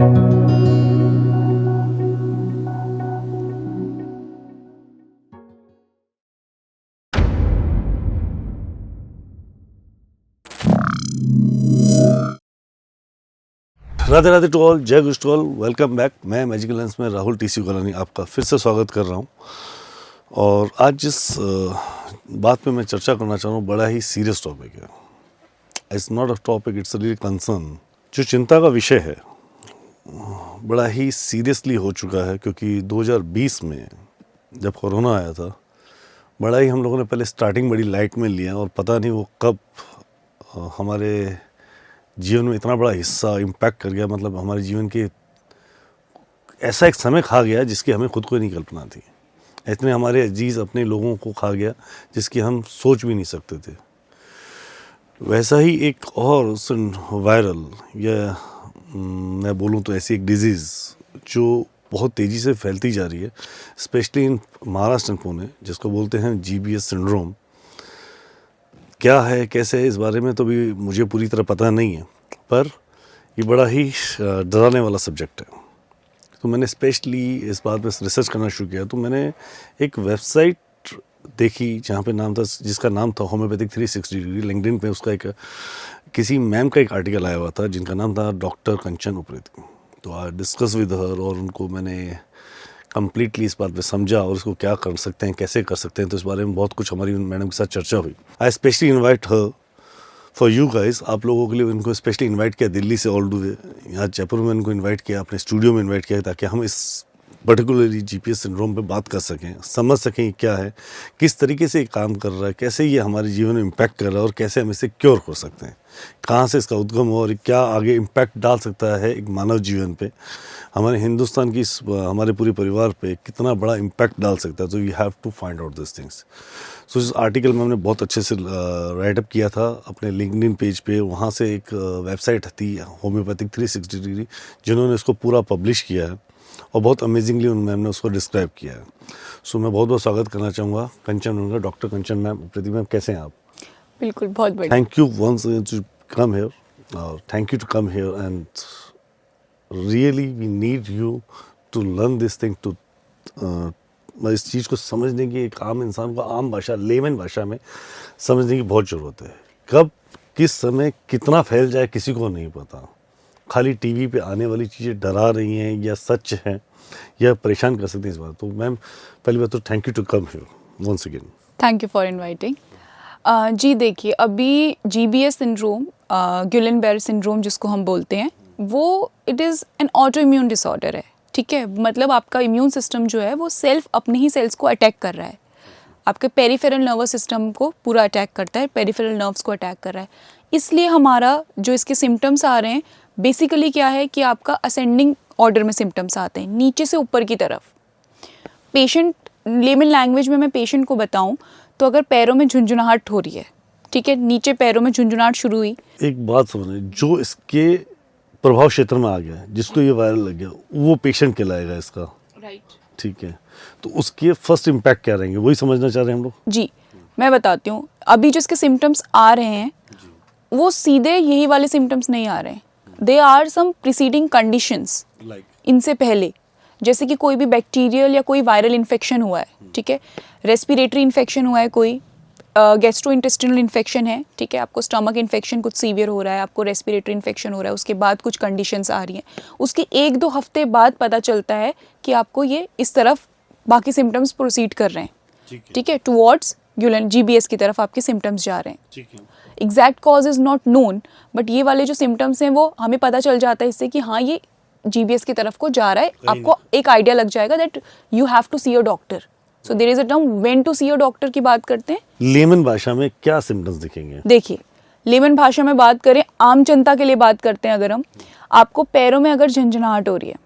Radhe Radhe to all, जय गुरु to all, welcome back. मैं magical lens में राहुल टीसी कलानी आपका फिर से स्वागत कर रहा हूं। और आज जिस बात पे मैं चर्चा करना चाह रहा हूँ, बड़ा ही सीरियस टॉपिक है। It's not a topic, it's really concern. जो चिंता का विषय है बड़ा ही सीरियसली हो चुका है, क्योंकि 2020 में जब कोरोना आया था, बड़ा ही हम लोगों ने पहले स्टार्टिंग बड़ी लाइट में लिया और पता नहीं वो कब हमारे जीवन में इतना बड़ा हिस्सा इम्पैक्ट कर गया। मतलब हमारे जीवन के ऐसा एक समय खा गया जिसकी हमें खुद को नहीं कल्पना थी। इतने हमारे अजीज अपने लोगों को खा गया जिसकी हम सोच भी नहीं सकते थे। वैसा ही एक और वायरल या मैं बोलूँ तो ऐसी एक डिजीज़ जो बहुत तेज़ी से फैलती जा रही है, specially in Maharashtra and Pune, जिसको बोलते हैं GBS सिंड्रोम। क्या है, कैसे है, इस बारे में तो भी मुझे पूरी तरह पता नहीं है, पर ये बड़ा ही डराने वाला सब्जेक्ट है। तो मैंने स्पेशली इस बात पे रिसर्च करना शुरू किया। तो मैंने एक वेबसाइट देखी जहाँ पे नाम था, जिसका नाम था होम्योपैथिक 360 डिग्री। लिंक्डइन पे उसका एक किसी मैम का एक आर्टिकल आया हुआ था जिनका नाम था डॉक्टर कंचन उप्रेती। तो आई डिस्कस विद हर और उनको मैंने कम्प्लीटली इस बात पे समझा और इसको क्या कर सकते हैं, कैसे कर सकते हैं। तो इस बारे में बहुत कुछ हमारी मैडम के साथ चर्चा हुई। I specially invite her for you guys, आप लोगों के लिए उनको स्पेशली इनवाइट किया दिल्ली से ऑल द वे यहाँ जयपुर में। उनको इनवाइट किया, अपने स्टूडियो में इनवाइट किया, ताकि हम इस पर्टिकुलरली GBS सिंड्रोम पे बात कर सकें, समझ सकें क्या है, किस तरीके से ये काम कर रहा है, कैसे ये हमारे जीवन में इम्पैक्ट कर रहा है और कैसे हम इसे क्योर कर सकते हैं, कहाँ से इसका उद्गम हो और क्या आगे इम्पैक्ट डाल सकता है एक मानव जीवन पे, हमारे हिंदुस्तान की हमारे पूरे परिवार पे कितना बड़ा इम्पैक्ट डाल सकता है। तो you have to find out this things. So इस आर्टिकल में हमने बहुत अच्छे से राइटअप किया था अपने लिंक्डइन पेज पे। वहाँ से एक वेबसाइट थी होम्योपैथिक 360 डिग्री, जिन्होंने इसको पूरा पब्लिश किया है और बहुत अमेजिंगली उन मैम ने उसको डिस्क्राइब किया है। सो मैं बहुत बहुत स्वागत करना चाहूँगा कंचन उनका, doctor Kanchan ma'am Upreti ma'am. कैसे हैं आप? बिल्कुल, बहुत बढ़िया। Thank you once to come here, thank you to come here and really we need you to learn this thing, to इस चीज़ को समझने की एक आम इंसान को आम भाषा, लेमन भाषा में समझने की बहुत ज़रूरत है। कब किस समय कितना फैल जाए किसी को नहीं पता। खाली टीवी पे आने वाली चीज़ें डरा रही हैं या सच हैं या परेशान कर सकती हैं इस बात। तो मैम पहली बात तो thank you to come here once again. Thank you for inviting. जी देखिए, अभी GBS सिंड्रोम, गुइलेन-बेरे सिंड्रोम जिसको हम बोलते हैं, वो it is an auto immune disorder है। ठीक है, मतलब आपका इम्यून सिस्टम जो है वो सेल्फ अपने ही सेल्स को अटैक कर रहा है। आपके पेरिफेरल नर्वस सिस्टम को पूरा अटैक करता है, पेरिफेरल नर्व्स को अटैक कर रहा है। इसलिए हमारा जो इसके सिम्टम्स आ रहे हैं, बेसिकली क्या है कि आपका असेंडिंग ऑर्डर में सिम्टम्स आते हैं, नीचे से ऊपर की तरफ। पेशेंट, लेमन लैंग्वेज में मैं पेशेंट को बताऊं तो अगर पैरों में झुंझुनाहट हो रही है, ठीक है, नीचे पैरों में झुंझुनाहट शुरू हुई। एक बात समझिए, जो इसके प्रभाव क्षेत्र में आ गया, जिसको ये वायरल लग गया, वो पेशेंट कहलाएगा इसका, राइट? ठीक है। तो उसके फर्स्ट इम्पैक्ट क्या रहेंगे, वही समझना चाह रहे हैं हम लोग। जी, मैं बताती हूँ। अभी जो इसके सिम्टम्स आ रहे हैं वो सीधे यही वाले सिम्टम्स नहीं आ रहे हैं। They are some preceding conditions, इनसे पहले, जैसे कि कोई भी बैक्टीरियल या कोई वायरल इन्फेक्शन हुआ है, ठीक है, रेस्पिरेटरी इन्फेक्शन हुआ है, कोई गैस्ट्रोइंटेस्टिनल इन्फेक्शन है, ठीक है, आपको स्टमक इन्फेक्शन कुछ सीवियर हो रहा है, आपको रेस्पिरेटरी इन्फेक्शन हो रहा है, उसके बाद कुछ कंडीशंस आ रही हैं, उसके 1-2 हफ्ते बाद पता चलता है कि आपको ये इस तरफ बाकी सिम्टम्स प्रोसीड कर रहे हैं, ठीक है, टुवर्ड्स GBS की तरफ आपके सिम्टम्स जा रहे हैं। Exact cause is not known, but ये वाले जो सिम्टम्स हैं वो हमें पता चल जाता है इससे कि हाँ ये GBS की तरफ को जा रहा है। आपको एक आइडिया लग जाएगा that you have to see a doctor. So there is a term when to see a doctor की बात करते हैं। लेमन भाषा में क्या सिम्टम्स दिखेंगे? देखिए, लेमन भाषा में बात करें, आम जनता के लिए बात करते हैं अगर हम, आपको पैरों में अगर झंझनाहट हो रही है,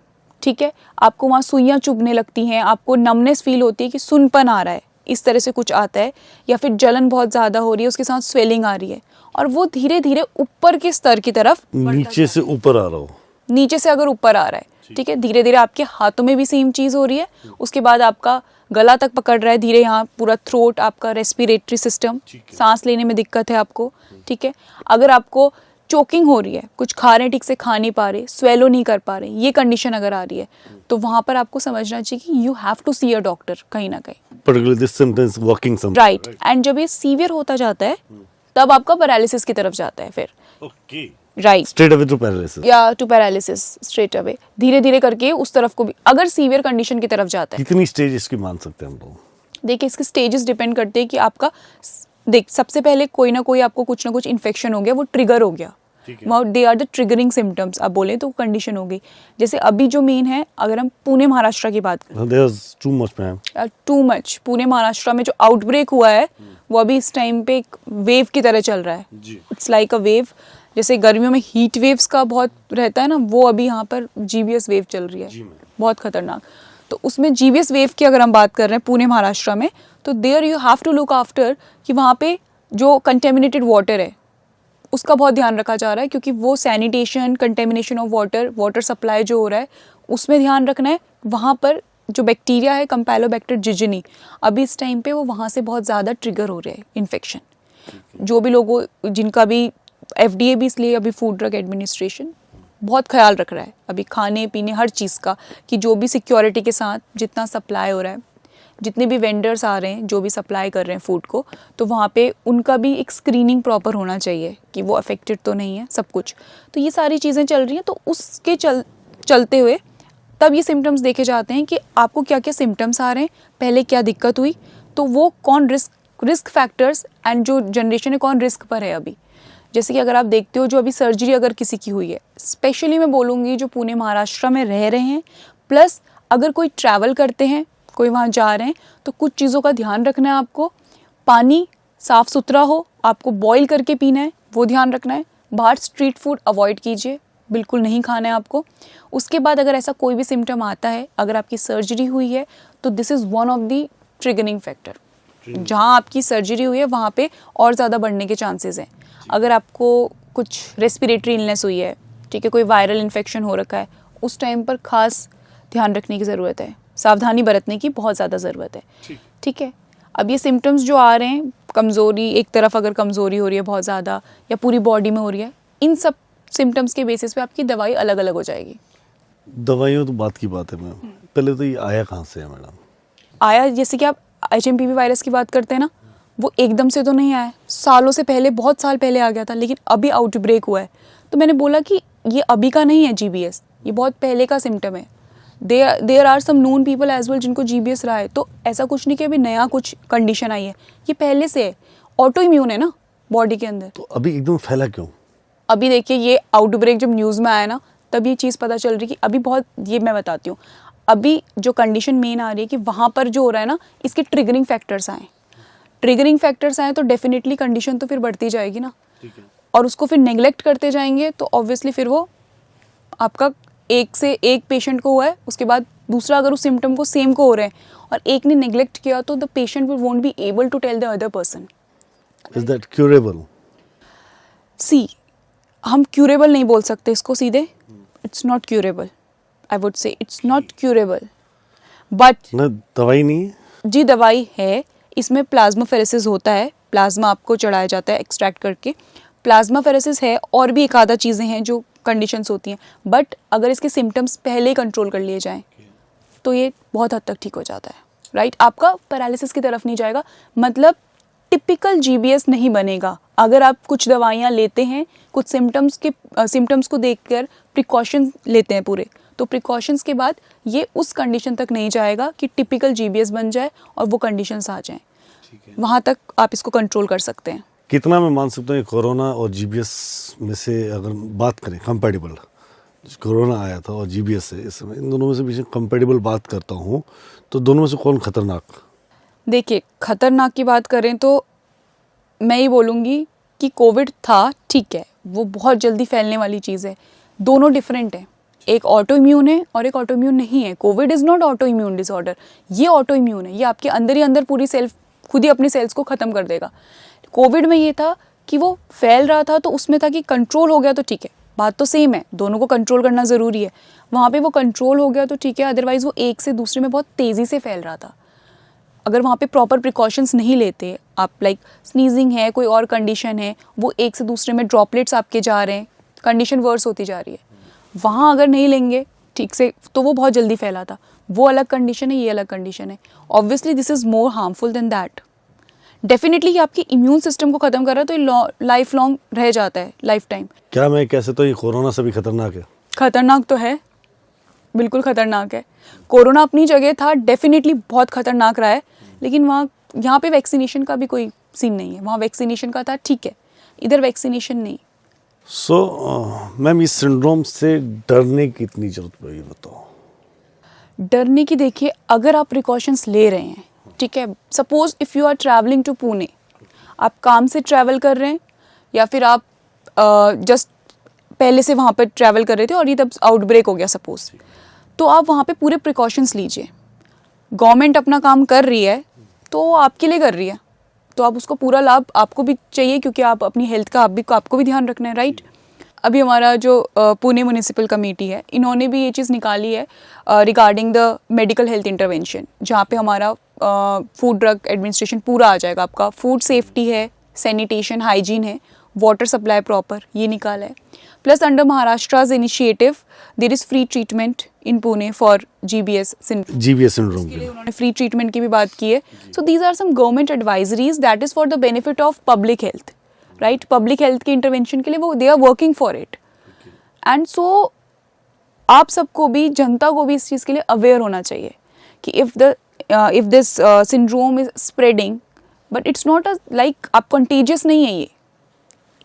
ठीक है, आपको वहाँ सुइयाँ चुभने लगती हैं, आपको नमनेस फील होती है कि सुनपन आ रहा है, इस तरह से कुछ आता है, या फिर जलन बहुत ज़्यादा हो रही है, उसके साथ स्वेलिंग आ रही है और वो धीरे धीरे ऊपर के स्तर की तरफ, नीचे से ऊपर आ रहा हो, नीचे से अगर ऊपर आ रहा है, ठीक है, धीरे धीरे आपके हाथों में भी सेम चीज़ हो रही है, उसके बाद आपका गला तक पकड़ रहा है धीरे, यहाँ पूरा थ्रोट, आपका रेस्पिरेटरी सिस्टम, सांस लेने में दिक्कत है आपको, ठीक है, अगर आपको चोकिंग हो रही है, कुछ खा रहे हैं ठीक से खा नहीं पा रहे, स्वेलो नहीं कर पा रहे, ये कंडीशन अगर आ रही है तो वहाँ पर आपको समझना चाहिए कि you have to see a doctor कहीं ना कहीं। Particularly this symptoms walking symptoms, right. And जब ये सीवियर होता जाता है तब आपका पैरालिसिस की तरफ जाता है फिर। Okay, right. Straight away to paralysis या टू पैरालिसिस स्ट्रेट अवे, धीरे धीरे करके उस तरफ को भी अगर सीवियर कंडीशन की तरफ जाता है। कितनी स्टेज इसकी मान सकते हैं हम लोग? देखिए इसके स्टेजेस डिपेंड करते हैं कि आपका देख सबसे पहले कोई ना कोई आपको कुछ ना कुछ इन्फेक्शन हो गया, वो ट्रिगर हो गया, they are the triggering symptoms आप बोले तो कंडीशन हो गई। जैसे अभी जो मेन है, अगर हम पुणे महाराष्ट्र की बात करें, There's too much ma'am, too much. Pune Maharashtra में जो आउटब्रेक हुआ है वो अभी इस टाइम पे एक वेव की तरह चल रहा है। इट्स लाइक अ वेव, जैसे गर्मियों में हीट वेव्स का बहुत रहता है ना, वो अभी यहाँ पर जीबीएस वेव चल रही है, बहुत खतरनाक। तो उसमें जीबीएस वेव की अगर हम बात कर रहे हैं पुणे महाराष्ट्र में, तो there you have to look after कि वहाँ पे जो कंटेमिनेटेड वाटर है उसका बहुत ध्यान रखा जा रहा है, क्योंकि वो sanitation, contamination of water, water supply जो हो रहा है उसमें ध्यान रखना है। वहाँ पर जो बैक्टीरिया है कैम्पैलोबैक्टर जिजेनी, अभी इस टाइम पे वो वहाँ से बहुत ज़्यादा ट्रिगर हो रहे हैं इन्फेक्शन। जो भी लोगों जिनका भी FDA भी, इसलिए अभी फूड ड्रग एडमिनिस्ट्रेशन बहुत ख्याल रख रहा है अभी खाने पीने हर चीज़ का, कि जो भी सिक्योरिटी के साथ जितना सप्लाई हो रहा है, जितने भी वेंडर्स आ रहे हैं जो भी सप्लाई कर रहे हैं फूड को, तो वहाँ पे उनका भी एक स्क्रीनिंग प्रॉपर होना चाहिए कि वो अफेक्टेड तो नहीं है सब कुछ। तो ये सारी चीज़ें चल रही हैं, तो उसके चलते हुए तब ये सिम्टम्स देखे जाते हैं कि आपको क्या क्या सिम्टम्स आ रहे हैं, पहले क्या दिक्कत हुई, तो वो कौन रिस्क फैक्टर्स एंड जो जनरेशन है कौन रिस्क पर है अभी। जैसे कि अगर आप देखते हो जो अभी सर्जरी अगर किसी की हुई है, स्पेशली मैं बोलूँगी जो पुणे महाराष्ट्र में रह रहे हैं, प्लस अगर कोई ट्रैवल करते हैं, कोई वहाँ जा रहे हैं, तो कुछ चीज़ों का ध्यान रखना है आपको। पानी साफ़ सुथरा हो, आपको बॉईल करके पीना है, वो ध्यान रखना है। बाहर स्ट्रीट फूड अवॉइड कीजिए, बिल्कुल नहीं खाना है आपको। उसके बाद अगर ऐसा कोई भी सिम्टम आता है, अगर आपकी सर्जरी हुई है, तो this is one of the triggering factor. जहाँ आपकी सर्जरी हुई है वहाँ पे और ज़्यादा बढ़ने के चांसेस हैं। अगर आपको कुछ रेस्पिरेटरी इलनेस हुई है, ठीक है, कोई वायरल इन्फेक्शन हो रखा है, उस टाइम पर खास ध्यान रखने की ज़रूरत है, सावधानी बरतने की बहुत ज़्यादा ज़रूरत है। ठीक है। अब ये सिम्टम्स जो आ रहे हैं, कमज़ोरी, एक तरफ अगर कमज़ोरी हो रही है बहुत ज़्यादा या पूरी बॉडी में हो रही है, इन सब सिम्टम्स के बेसिस पे आपकी दवाई अलग अलग हो जाएगी। दवाइयों तो बात की बात है मैम, पहले तो ये आया कहाँ से है मैडम? आया, जैसे कि आप HMPV वायरस की बात करते हैं ना, वो एकदम से तो नहीं आया, सालों से पहले, बहुत साल पहले आ गया था, लेकिन अभी आउटब्रेक हुआ है। तो मैंने बोला कि ये अभी का नहीं है GBS, ये बहुत पहले का सिम्टम है। There are some known people as well जिनको GBS रहा है, तो ऐसा कुछ नहीं कि अभी नया कुछ कंडीशन आई है, ये पहले से है। ऑटो इम्यून है ना बॉडी के अंदर। तो अभी एकदम फैला क्यों? अभी देखिए ये आउटब्रेक जब न्यूज़ में आया ना, तब ये चीज़ पता चल रही कि अभी बहुत, ये मैं बताती हूँ, अभी जो कंडीशन मेन आ रही है कि वहाँ पर जो हो रहा है ना, इसके ट्रिगरिंग फैक्टर्स आए। ट्रिगरिंग फैक्टर्स आए तो डेफिनेटली कंडीशन तो फिर बढ़ती जाएगी ना, और उसको फिर नेग्लेक्ट करते जाएंगे तो ऑब्वियसली फिर वो आपका एक से एक पेशेंट को हुआ है, उसके बाद दूसरा अगर उस सिम्टम को सेम को हो रहे हैं और एक ने नेग्लेक्ट किया, तो the patient will won't be able to tell the other person. Is that curable? See, हम क्यूरेबल नहीं बोल सकते इसको सीधे, it's not curable, I would say it's not curable, but ना दवाई नहीं है? जी दवाई है, इसमें प्लाज्माफेरेसिस होता है, प्लाज्मा आपको चढ़ाया जाता है एक्सट्रैक्ट करके, प्लाज्माफेरेसिस है, और भी एक आधा चीज़ें हैं जो कंडीशंस होती हैं, बट अगर इसके सिम्टम्स पहले ही कंट्रोल कर लिए जाएं तो ये बहुत हद तक ठीक हो जाता है। राइट, आपका पैरालिसिस की तरफ नहीं जाएगा, मतलब टिपिकल GBS नहीं बनेगा। अगर आप कुछ दवाइयाँ लेते हैं, कुछ सिम्टम्स को देखकर प्रिकॉशंस लेते हैं पूरे, तो प्रिकॉशंस के बाद ये उस कंडीशन तक नहीं जाएगा कि टिपिकल GBS बन जाए और वो कंडीशंस आ जाएं। वहाँ तक आप इसको कंट्रोल कर सकते हैं। कितना मैं मान सकता हूँ ये कोरोना और GBS में से अगर बात करें कंपैटिबल, कोरोना आया था और GBS है, इस समय इन दोनों में से बीच में कंपैटिबल बात करता हूँ, तो दोनों में से कौन खतरनाक? देखिए, खतरनाक की बात करें तो मैं ये बोलूँगी कि कोविड था, ठीक है, वो बहुत जल्दी फैलने वाली चीज़ है, दोनों डिफरेंट है, एक ऑटो इम्यून है और एक ऑटो इम्यून नहीं है। Covid is not auto immune disorder, ये ऑटो इम्यून है, ये आपके अंदर ही अंदर पूरी सेल्फ खुद ही अपनी सेल्स को ख़त्म कर देगा। कोविड में ये था कि वो फैल रहा था, तो उसमें था कि कंट्रोल हो गया तो ठीक है, बात तो सेम है, दोनों को कंट्रोल करना ज़रूरी है। वहाँ पे वो कंट्रोल हो गया तो ठीक है, अदरवाइज़ वो एक से दूसरे में बहुत तेज़ी से फैल रहा था। अगर वहाँ पे प्रॉपर प्रिकॉशंस नहीं लेते, आप लाइक स्नीजिंग है, कोई और कंडीशन है, वो एक से दूसरे में ड्रॉपलेट्स आपके जा रहे हैं, कंडीशन वर्स होती जा रही है, वहाँ अगर नहीं लेंगे ठीक से तो वो बहुत जल्दी फैलाता। वो अलग कंडीशन है, ये अलग कंडीशन है। Obviously this is more harmful than that. Definitely ये आपके इम्यून सिस्टम को ख़त्म कर रहा है, तो ये लाइफ लॉन्ग रह जाता है, लाइफ टाइम। क्या मैं कह सकता हूँ ये कोरोना से भी खतरनाक है? खतरनाक तो है, बिल्कुल खतरनाक है। कोरोना अपनी जगह था, डेफिनेटली बहुत खतरनाक रहा है, लेकिन यहाँ पे वैक्सीनेशन का भी कोई सीन नहीं है। वहाँ वैक्सीनेशन का था, ठीक है, इधर वैक्सीनेशन नहीं। मैम इस सिंड्रोम से डरने की इतनी जरूरत पड़ी, बताओ? डरने की देखिए, अगर आप प्रिकॉशंस ले रहे हैं, ठीक है, suppose if you are travelling to Pune, आप काम से ट्रैवल कर रहे हैं या फिर आप जस्ट पहले से वहाँ पर ट्रैवल कर रहे थे और ये तब आउटब्रेक हो गया सपोज, तो आप वहाँ पे पूरे प्रिकॉशंस लीजिए। गवर्नमेंट अपना काम कर रही है तो वो आपके लिए कर रही है, तो आप उसको पूरा लाभ आपको भी चाहिए, क्योंकि आप अपनी हेल्थ का आपको भी ध्यान रखना है, राइट। अभी हमारा जो पुणे म्यूनिसिपल कमेटी है, इन्होंने भी ये चीज़ निकाली है regarding the medical health intervention, जहाँ पे हमारा फूड ड्रग एडमिनिस्ट्रेशन पूरा आ जाएगा। आपका फूड सेफ्टी है, सैनिटेशन, हाइजीन है, वाटर सप्लाई प्रॉपर, ये निकाला है। Plus under Maharashtra's initiative there is free treatment in Pune for GBS syndrome के लिए उन्होंने फ्री ट्रीटमेंट की भी बात की है। So these are some government advisories that is for the benefit of public health, right. Public health के इंटरवेंशन के लिए वो they are working for it. And so आप सबको भी, जनता को भी इस चीज़ के लिए अवेयर होना चाहिए कि if this syndrome is spreading, but it's not like आप कंटेजियस नहीं है, ये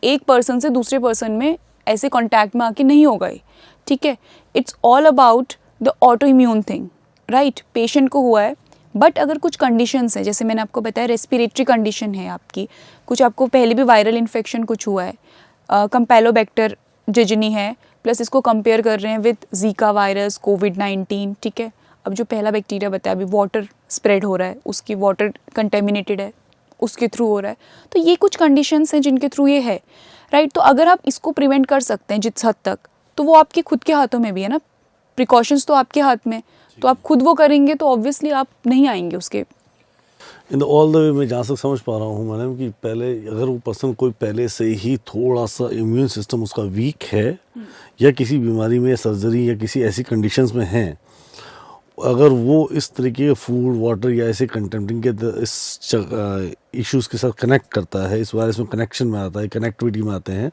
एक पर्सन से दूसरे पर्सन में ऐसे कॉन्टैक्ट में आके नहीं होगा ये, ठीक है। It's all about the auto immune thing, right. Patient को हुआ है, बट अगर कुछ कंडीशंस हैं, जैसे मैंने आपको बताया रेस्पिरेटरी कंडीशन है आपकी, कुछ आपको पहले भी वायरल इन्फेक्शन कुछ हुआ है, कंपैलोबैक्टर जिजनी है, प्लस इसको कंपेयर कर रहे हैं विद जीका वायरस, कोविड-19, ठीक है। अब जो पहला बैक्टीरिया बताया, अभी वाटर स्प्रेड हो रहा है, उसकी वाटर कंटेमिनेटेड है, उसके थ्रू हो रहा है, तो ये कुछ कंडीशंस हैं जिनके थ्रू ये है, राइट। तो अगर आप इसको प्रिवेंट कर सकते हैं जिस हद तक, तो वो आपके खुद के हाथों में भी है ना, प्रिकॉशंस तो आपके हाथ में, तो आप खुद वो करेंगे तो ऑब्वियसली आप नहीं आएंगे उसके। इन ऑल द वे मैं जहाँ तक समझ पा रहा हूँ मैडम कि पहले अगर वो पर्सन कोई पहले से ही थोड़ा सा इम्यून सिस्टम उसका वीक है या किसी बीमारी में, सर्जरी या किसी ऐसी कंडीशंस में है, अगर वो इस तरीके के फूड, वाटर या ऐसे कंटेम्प्टिंग के इस इश्यूज़ के साथ कनेक्ट करता है, इस वायरस में कनेक्शन में आता है, कनेक्टिविटी में आते हैं,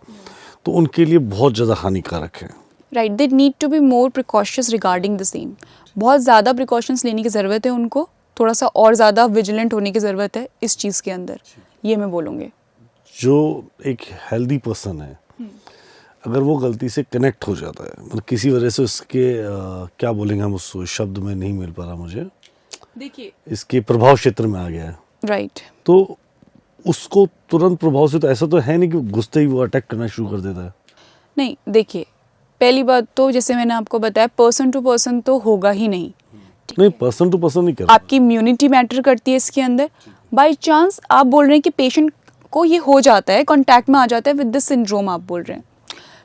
तो उनके लिए बहुत ज़्यादा हानिकारक है, right. They need to be more precautious regarding the same. बहुत ज़्यादा प्रिकॉशंस लेने की ज़रूरत है उनको, थोड़ा सा और ज़्यादा विजिलेंट होने की ज़रूरत है इस चीज़ के अंदर, ये मैं बोलूँगी। जो एक हेल्दी पर्सन है, अगर वो गलती से कनेक्ट हो जाता है, मतलब किसी वजह से उसके क्या बोलेंगे हम, उस शब्द में नहीं मिल पा रहा मुझे, देखिए इसके प्रभाव क्षेत्र में आ गया है, राइट, तो उसको तुरंत प्रभाव से, तो ऐसा तो है नहीं कि घुसते ही वो अटैक करना शुरू कर देता है। नहीं, देखिए पहली बात तो जैसे मैंने आपको बताया, पर्सन टू पर्सन तो होगा ही नहीं, नहीं, पर्सन टू पर्सन नहीं कर, आपकी इम्यूनिटी मैटर करती है इसके अंदर। बाय चांस आप बोल रहे हैं कि पेशेंट को ये हो जाता है, कॉन्टैक्ट में आ जाता है विद दिस सिंड्रोम, आप बोल रहे हैं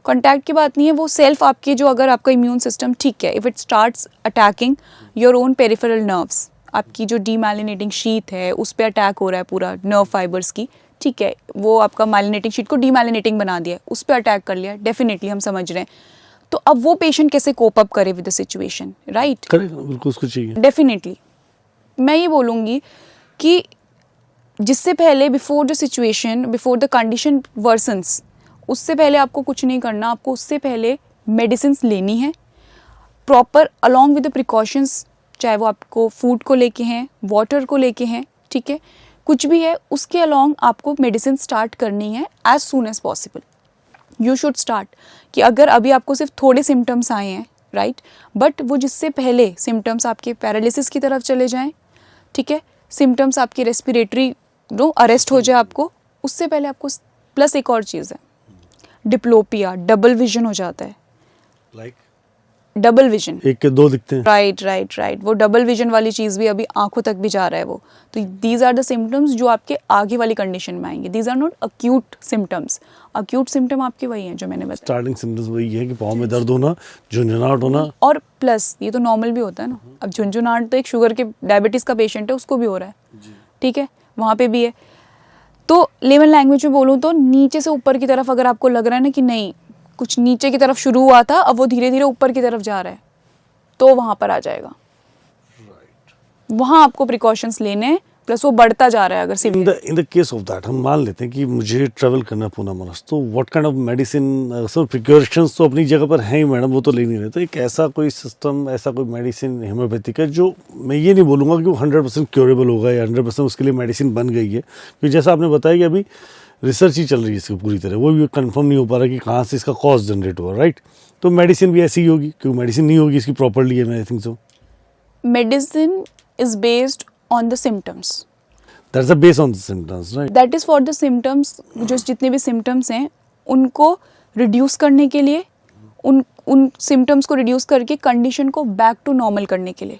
कॉन्टैक्ट की बात नहीं है, वो सेल्फ आपके जो, अगर आपका इम्यून सिस्टम ठीक है, if it starts attacking your own peripheral nerves, आपकी जो डीमाइलिनेटिंग शीट है उस पर अटैक हो रहा है पूरा नर्व फाइबर्स की, ठीक है, वो आपका माइलिनेटिंग शीट को डीमाइलिनेटिंग बना दिया, उस पर अटैक कर लिया, डेफिनेटली हम समझ रहे हैं। तो अब वो पेशेंट कैसे कोप अप करे विद द सिचुएशन, राइट? करेगा, बिल्कुल उसको चाहिए। डेफिनेटली मैं ये बोलूँगी कि जिससे पहले, before the situation, before the condition versions, उससे पहले आपको कुछ नहीं करना, आपको उससे पहले मेडिसिन्स लेनी है proper along with the precautions, चाहे वो आपको फूड को लेके हैं, वाटर को लेके हैं, ठीक है, कुछ भी है उसके अलॉन्ग आपको मेडिसिन स्टार्ट करनी है as soon as possible. You should start, कि अगर अभी आपको सिर्फ थोड़े सिम्टम्स आए हैं, राइट, बट वो जिससे पहले सिम्टम्स आपके पैरालिसिस की तरफ चले जाएं, ठीक है, सिम्टम्स आपकी रेस्पिरेटरी अरेस्ट हो जाए आपको, उससे पहले आपको, प्लस एक और चीज़ है डिप्लोपिया, डबल विजन हो जाता है, लाइक डबल विजन, एक के दो दिखते हैं, राइट, वो डबल विजन वाली चीज़ भी अभी आंखों तक भी जा रहा है वो। तो दीज आर द सिम्टम्स जो आपके आगे वाली कंडीशन में आएंगे, these are not acute symptoms. Acute symptom आपके वही हैं जो मैंने बताया, स्टार्टिंग सिम्टम्स वही है कि पाँव में दर्द होना, झुंझुनाहट होना, और प्लस ये तो नॉर्मल भी होता है ना, अब झुंझुनाहट तो एक शुगर के, डायबिटीज़ का पेशेंट है उसको भी हो रहा है, ठीक है, वहाँ पे भी है। तो लेमन लैंग्वेज में बोलूँ तो नीचे से ऊपर की तरफ अगर आपको लग रहा है ना कि नहीं, कुछ नीचे की तरफ शुरू हुआ था, अब वो धीरे धीरे ऊपर की तरफ जा रहा है, तो वहाँ पर आ जाएगा। वहाँ आपको प्रिकॉशंस लेने हैं, प्लस वो बढ़ता जा रहा है अगर in the case of that हम मान लेते हैं कि मुझे ट्रैवल करना है पूना महाराष्ट्र, तो what kind of medicine, sir precautions तो अपनी जगह पर हैं ही मैडम, वो तो ले नहीं रहे, तो एक ऐसा कोई सिस्टम, ऐसा कोई मेडिसिन होम्योपैथिक है जो, मैं ये नहीं बोलूँगा कि वो 100% क्योरेबल होगा या 100% उसके लिए मेडिसिन बन गई है, क्योंकि जैसा आपने बताया कि अभी रिसर्च ही चल रही है इसकी पूरी तरह, वो भी कंफर्म नहीं हो पा रहा कि कहाँ से इसका कॉज जनरेट हुआ, राइट? तो मेडिसिन भी ऐसी ही होगी, क्योंकि मेडिसिन नहीं होगी इसकी प्रॉपरली है, I think so. Medicine is based on the symptoms, that's the base on the symptoms, right? That is for the symptoms, जो जितने भी सिम्टम्स हैं उनको रिड्यूस करने के लिए, उन सिम्टम्स को रिड्यूस करके कंडीशन को बैक टू नॉर्मल करने के लिए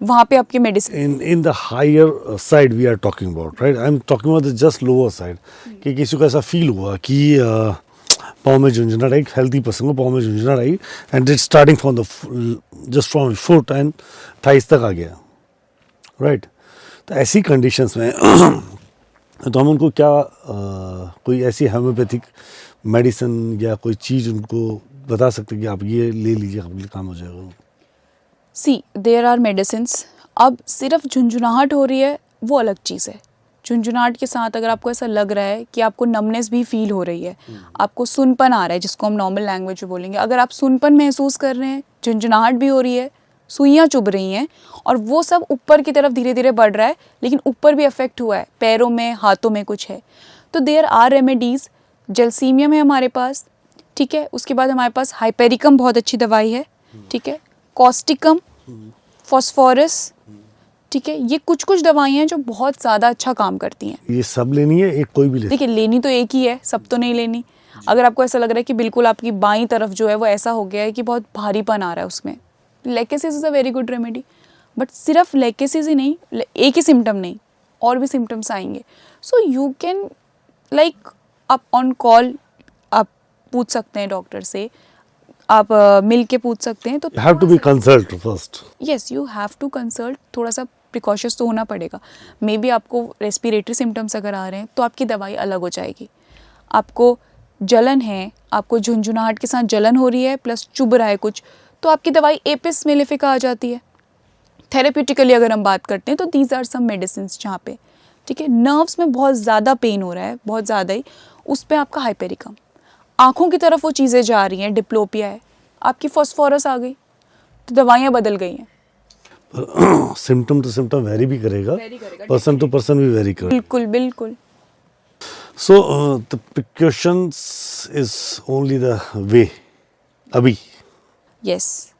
वहाँ पे आपके medicine. in the higher side we are talking about, right? I'm talking about the just lower side, कि किसी को ऐसा फील हुआ कि पाँव में झुंझुनाहट आई, हेल्थी पर्सन को पाँव में झुंझुनाहट आई, and it starting from the just from foot and thighs तक आ गया, राइट? तो ऐसी कंडीशंस में तो हम उनको क्या कोई ऐसी होम्योपैथिक मेडिसिन या कोई चीज़ उनको बता सकते हैं कि आप ये ले लीजिए, आपके लिए काम हो जाएगा? सी देयर आर मेडिसिन्स। अब सिर्फ झुंझुनाहट हो रही है वो अलग चीज़ है। झुंझुनाहट के साथ अगर आपको ऐसा लग रहा है कि आपको नमनेस भी फील हो रही है, आपको सुनपन आ रहा है, जिसको हम नॉर्मल लैंग्वेज में बोलेंगे, अगर आप सुनपन महसूस कर रहे हैं, झुंझुनाहट भी हो रही है, सुइयाँ चुभ रही हैं, और वो सब ऊपर की तरफ धीरे धीरे बढ़ रहा है, लेकिन ऊपर भी अफेक्ट हुआ है, पैरों में, हाथों में कुछ है, तो देयर आर रेमेडीज़। जलसीमियम है हमारे पास, ठीक है। उसके बाद हमारे पास हाइपेरिकम बहुत अच्छी दवाई है, ठीक है। कॉस्टिकम, फॉस्फोरस, ठीक है। ये कुछ कुछ दवाइयाँ हैं जो बहुत ज़्यादा अच्छा काम करती हैं। ये सब लेनी है, एक कोई भी ले? देखिए, लेनी तो एक ही है, सब तो नहीं लेनी। अगर आपको ऐसा लग रहा है कि बिल्कुल आपकी बाईं तरफ जो है वो ऐसा हो गया है कि बहुत भारीपन आ रहा है उसमें, lachesis is a very good remedy. But सिर्फ लेकेसिस ही नहीं, एक ही सिम्टम नहीं, और भी सिम्टम्स आएंगे। सो यू कैन लाइक, आप ऑन कॉल आप पूछ सकते हैं डॉक्टर से, आप मिल के पूछ सकते हैं। तो You have to be consult first. Yes, you have to consult. थोड़ा सा प्रिकॉशस तो होना पड़ेगा। मे बी आपको रेस्पिरेटरी सिम्टम्स अगर आ रहे हैं तो आपकी दवाई अलग हो जाएगी। आपको जलन है, आपको झुंझुनाहट के साथ जलन हो रही है प्लस चुभ रहा है कुछ, तो आपकी दवाई एपिस मेलिफिका आ जाती है। थेरेप्यूटिकली अगर हम बात करते हैं तो दीज आर सम मेडिसिन जहाँ पे, ठीक है। नर्व्स में बहुत ज़्यादा पेन हो रहा है, बहुत ज़्यादा ही, उस पर आपका हाइपेरिकम। आँखों की तरफ वो चीज़ें जा रही हैं, डिप्लोपिया है, आपकी फॉस्फोरस आ गई, तो दवाइयाँ बदल गई हैं। सिम्टम तो सिम्टम वेरी भी करेगा, पर्सन टू पर्सन भी वेरी करेगा। बिल्कुल बिल्कुल। So the precautions is only the way अभी। Yes,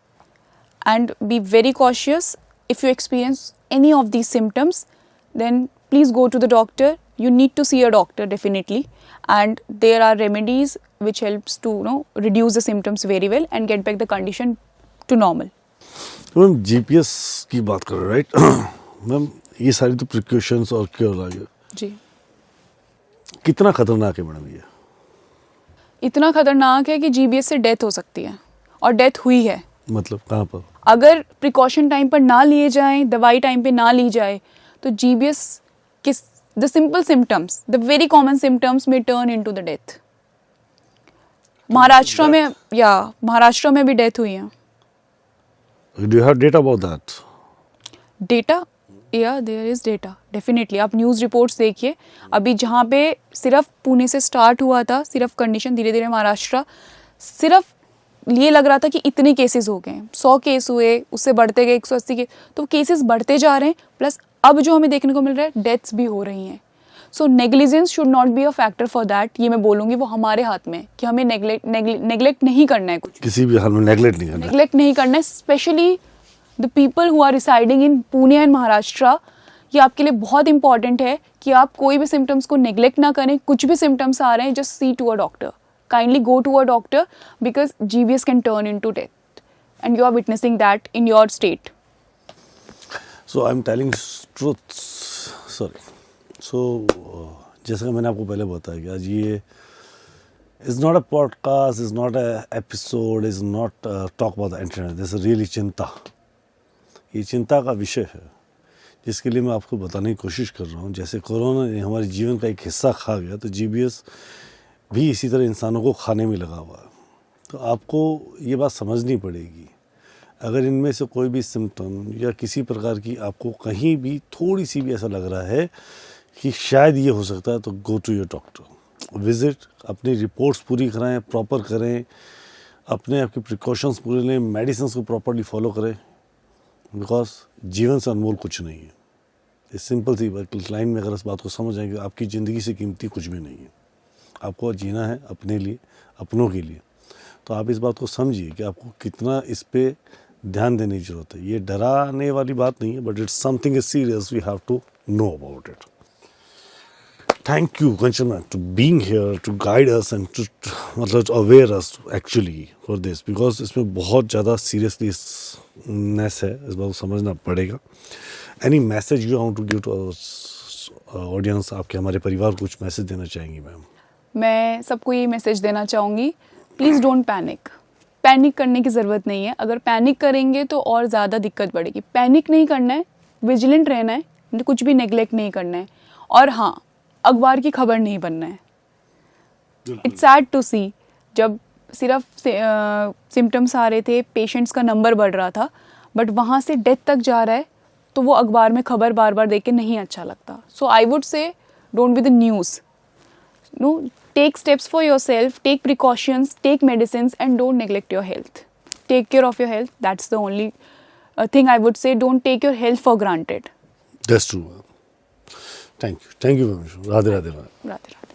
and be very cautious. If you experience any of these symptoms, then please go to the doctor. You need to see a doctor definitely, and there are remedies which helps to reduce the symptoms very well and get back the condition to normal. Ma'am GPS की बात कर रहे हो, right? Ma'am ये सारी तो precautions और cure आ गया, जी, कितना खतरनाक है मैडम ये? इतना खतरनाक है कि जीबीएस से डेथ हो सकती है, और डेथ हुई है। मतलब कहाँ पर? अगर प्रिकॉशन टाइम पर ना लिए जाएं, दवाई टाइम पे ना ली जाए, तो जीबीएस के the simple symptoms, the very common symptoms में turn into the death. Maharashtra में भी डेथ हुई है। Do you have data about that? Data, या देयर इज डेटा डेफिनेटली। आप न्यूज़ रिपोर्ट्स देखिए, अभी जहाँ पे सिर्फ पुणे से स्टार्ट हुआ था, सिर्फ कंडीशन, धीरे धीरे महाराष्ट्र, सिर्फ ये लग रहा था कि इतने केसेस हो गए, 100 केस हुए, उससे बढ़ते गए 180 के, तो केसेस बढ़ते जा रहे हैं। प्लस अब जो हमें देखने को मिल रहा है, डेथ्स भी हो रही हैं। So negligence should not be a factor for that. ये मैं बोलूँगी वो हमारे हाथ में है कि हमें नेग्लेक्ट नहीं करना है, कुछ किसी भी हाल में नेग्लेक्ट नहीं करना है। नेग्लेक्ट नहीं करना है, specially the people who are residing in Pune and Maharashtra. ये आपके लिए बहुत इंपॉर्टेंट है कि आप कोई भी सिम्टम्स को नेग्लेक्ट ना करें। कुछ भी सिम्टम्स आ रहे हैं, just see to a doctor, kindly go to a doctor, because GBS can turn into death and you are witnessing that in your state. So I'm telling truths, sorry. So जैसा कि मैंने आपको पहले बताया कि आज ये is not a podcast, is not a episode, is not talk about the internet. This is really चिंता, ये चिंता का विषय है। जिसके लिए मैं आपको बताने की कोशिश कर रहा हूँ। जैसे कोरोना ने हमारे जीवन का एक हिस्सा खा गया, तो जीबीएस भी इसी तरह इंसानों को खाने में लगा हुआ है। तो आपको ये बात समझनी पड़ेगी, अगर इनमें से कोई भी सिम्टम या किसी प्रकार की आपको कहीं भी थोड़ी सी भी ऐसा लग रहा है कि शायद ये हो सकता है, तो go to your doctor, visit, अपनी रिपोर्ट्स पूरी कराएं, प्रॉपर करें, अपने आपके प्रिकॉशंस पूरे लें, मेडिसिन को प्रॉपरली फॉलो करें, बिकॉज जीवन से अनमोल कुछ नहीं है। इस सिंपल सी लाइन में अगर इस बात को समझ आएंगे, आपकी ज़िंदगी से कीमती कुछ भी नहीं है। आपको जीना है अपने लिए, अपनों के लिए। तो आप इस बात को समझिए कि आपको कितना इस पे ध्यान देने की ज़रूरत है। ये डराने वाली बात नहीं है, but it's something is serious, we have to know about it. Thank you, Kanchana, to being here to guide us and to मतलब aware us actually for this, because इसमें बहुत ज़्यादा seriousness है, इस बात को समझना पड़ेगा। Any message you want to give to our audience? आपके हमारे परिवार को कुछ मैसेज देना चाहेंगी मैम? मैं सबको ये मैसेज देना चाहूँगी, प्लीज़ डोंट पैनिक। पैनिक करने की ज़रूरत नहीं है। अगर पैनिक करेंगे तो और ज़्यादा दिक्कत बढ़ेगी। पैनिक नहीं करना है, विजिलेंट रहना है, कुछ भी नेग्लेक्ट नहीं करना है। और हाँ, अखबार की खबर नहीं बनना है। इट्स सैड टू सी, जब सिर्फ सिम्टम्स आ रहे थे, पेशेंट्स का नंबर बढ़ रहा था, बट वहाँ से डेथ तक जा रहा है, तो वो अखबार में खबर बार बार देख के नहीं अच्छा लगता। So I would say don't be the news, no, take steps for yourself, take precautions, take medicines and don't neglect your health. Take care of your health, that's the only thing I would say. Don't take your health for granted. That's true. Thank you very much. Radhe Radhe ma'am. Radhe Radhe.